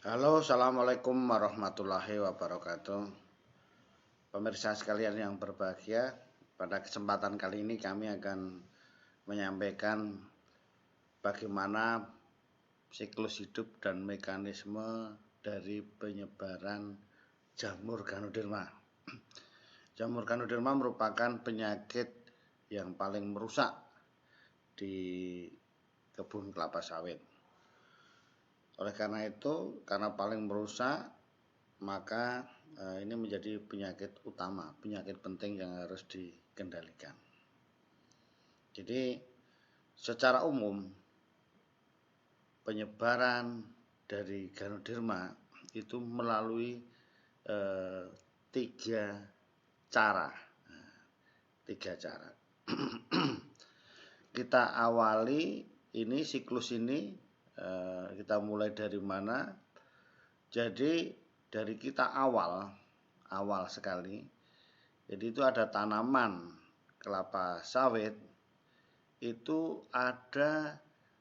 Halo, assalamualaikum warahmatullahi wabarakatuh. Pemirsa sekalian yang berbahagia, pada kesempatan kali ini kami akan menyampaikan bagaimana siklus hidup dan mekanisme dari penyebaran jamur Ganoderma. Jamur Ganoderma merupakan penyakit yang paling merusak di kebun kelapa sawit. Oleh karena itu, karena paling merusak, maka ini menjadi penyakit utama, penyakit penting yang harus dikendalikan. Jadi secara umum penyebaran dari Ganoderma itu melalui tiga cara. Kita awali ini siklus ini, kita mulai dari mana? Jadi dari kita awal sekali, jadi itu ada tanaman kelapa sawit, itu ada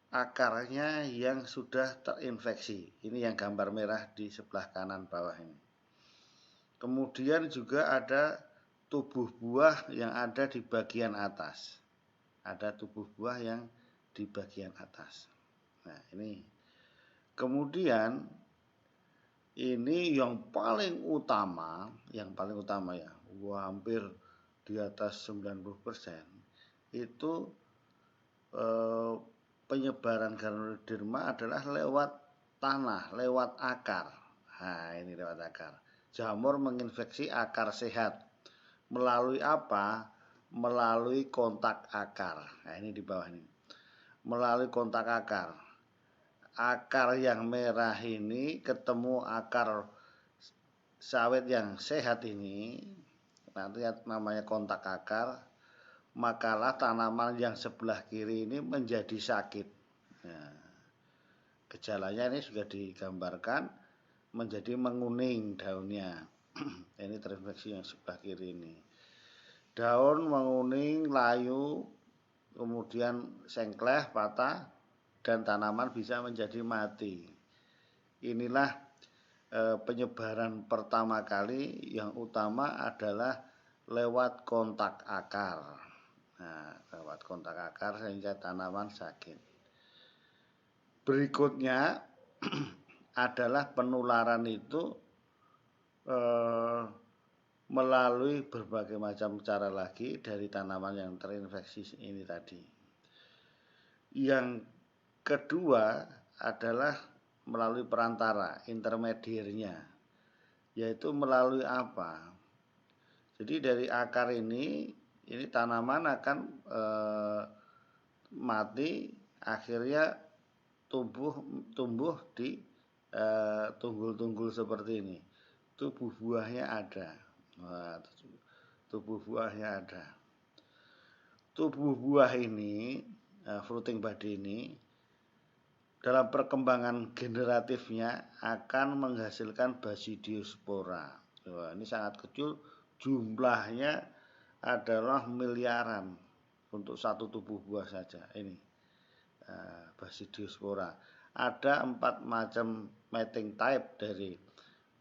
akarnya yang sudah terinfeksi. Ini yang gambar merah di sebelah kanan bawah ini. Kemudian juga ada tubuh buah yang ada di bagian atas. Ada tubuh buah yang di bagian atas. Nah, ini. Kemudian ini yang paling utama ya, hampir di atas 90%, itu penyebaran Ganoderma adalah lewat tanah, lewat akar. Nah, ini lewat akar. Jamur menginfeksi akar sehat. Melalui apa? Melalui kontak akar. Nah, ini di bawah ini. Melalui kontak akar. Akar yang merah ini ketemu akar sawit yang sehat ini, nanti namanya kontak akar, makalah tanaman yang sebelah kiri ini menjadi sakit. Nah, gejalanya ini sudah digambarkan, menjadi menguning daunnya. Ini terinfeksi yang sebelah kiri ini. Daun menguning, layu, kemudian sengkleh, patah, dan tanaman bisa menjadi mati. Inilah penyebaran pertama kali, yang utama adalah lewat kontak akar. Nah, lewat kontak akar sehingga tanaman sakit. Berikutnya adalah penularan itu melalui berbagai macam cara lagi dari tanaman yang terinfeksi ini tadi. Yang kedua adalah melalui perantara, intermediernya, yaitu melalui apa? Jadi dari akar ini tanaman akan mati, akhirnya tumbuh di tunggul-tunggul seperti ini. Tubuh buahnya ada. Tubuh buahnya ada. Tubuh buah ini, fruiting body ini, dalam perkembangan generatifnya akan menghasilkan Basidiospora. Ini sangat kecil, jumlahnya adalah miliaran untuk satu tubuh buah saja. Ini Basidiospora. Ada 4 macam mating type dari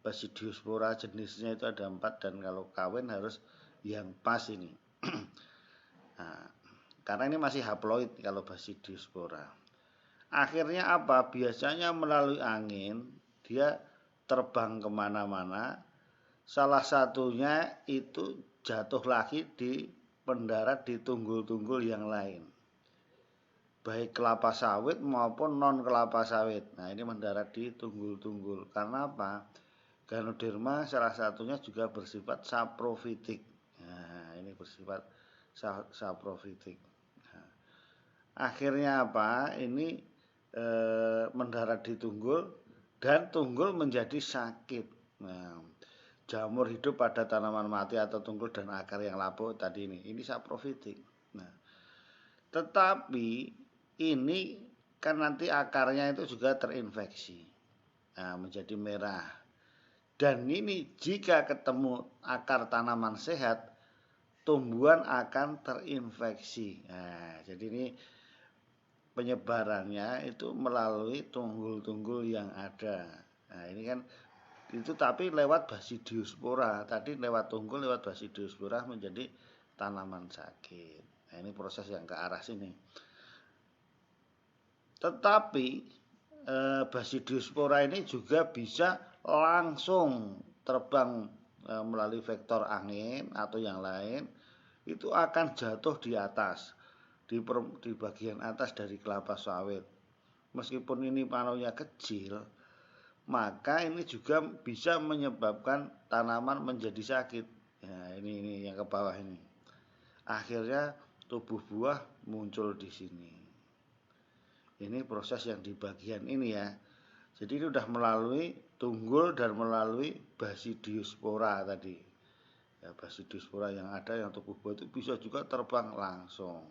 Basidiospora, jenisnya itu ada 4, dan kalau kawin harus yang pas ini. Nah, karena ini masih haploid kalau Basidiospora. Akhirnya apa? Biasanya melalui angin, dia terbang kemana-mana. Salah satunya itu jatuh lagi di pendarat di tunggul-tunggul yang lain, baik kelapa sawit maupun non kelapa sawit. Nah, ini mendarat di tunggul-tunggul. Karena apa? Ganoderma salah satunya juga bersifat saprofitik. Nah, ini bersifat saprofitik. Nah, akhirnya apa? Ini mendarat di tunggul, dan tunggul menjadi sakit. Nah, jamur hidup pada tanaman mati atau tunggul dan akar yang lapuk tadi ini saprofitik. Nah, tetapi ini kan nanti akarnya itu juga terinfeksi, nah, menjadi merah. Dan ini jika ketemu akar tanaman sehat, tumbuhan akan terinfeksi. Nah, jadi ini penyebarannya itu melalui tunggul-tunggul yang ada. Nah, ini kan itu tapi lewat Basidiospora. Tadi lewat tunggul, lewat Basidiospora menjadi tanaman sakit. Nah, ini proses yang ke arah sini. Tetapi Basidiospora ini juga bisa langsung terbang melalui vektor angin atau yang lain, itu akan jatuh di atas, di bagian atas dari kelapa sawit. Meskipun ini panaunya kecil, maka ini juga bisa menyebabkan tanaman menjadi sakit. Ya, ini yang ke bawah ini. Akhirnya tubuh buah muncul di sini. Ini proses yang di bagian ini ya. Jadi ini sudah melalui tunggul dan melalui Basidiospora tadi. Ya, Basidiospora yang ada yang tubuh buah itu bisa juga terbang langsung.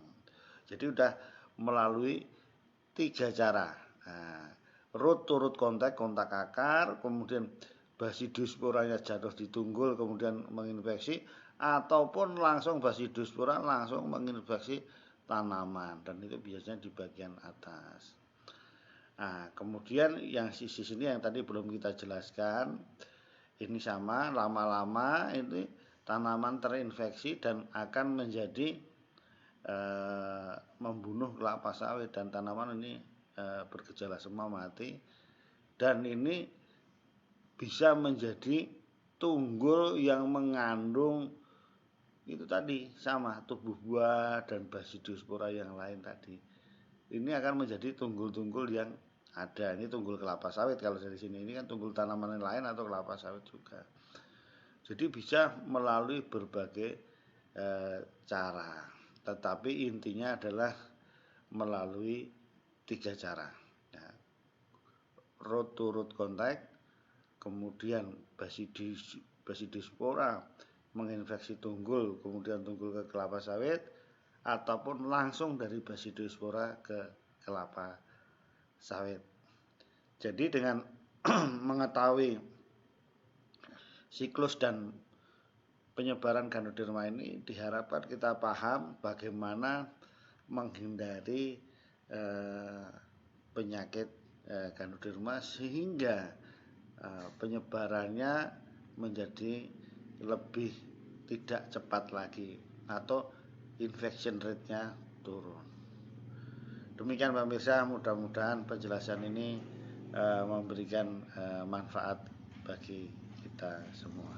Jadi sudah melalui 3 cara. Nah, root to root kontak akar, kemudian Basidiosporanya jatuh di tunggul kemudian menginfeksi, ataupun langsung Basidiospora langsung menginfeksi tanaman, dan itu biasanya di bagian atas. Nah, kemudian yang sisi sini yang tadi belum kita jelaskan, ini sama, lama-lama ini tanaman terinfeksi dan akan menjadi membunuh kelapa sawit, dan tanaman ini bergejala semua mati, dan ini bisa menjadi tunggul yang mengandung itu tadi sama tubuh buah dan Basidiospora yang lain tadi. Ini akan menjadi tunggul-tunggul yang ada. Ini tunggul kelapa sawit kalau dari sini, ini kan tunggul tanaman yang lain atau kelapa sawit juga. Jadi bisa melalui berbagai cara, tetapi intinya adalah melalui 3 cara. Nah, root to root contact, kemudian Basidiospora menginfeksi tunggul, kemudian tunggul ke kelapa sawit, ataupun langsung dari Basidiospora ke kelapa sawit. Jadi dengan mengetahui siklus dan penyebaran Ganoderma ini, diharapkan kita paham bagaimana menghindari penyakit Ganoderma sehingga penyebarannya menjadi lebih tidak cepat lagi atau infection rate-nya turun. Demikian pemirsa, mudah-mudahan penjelasan ini memberikan manfaat bagi kita semua.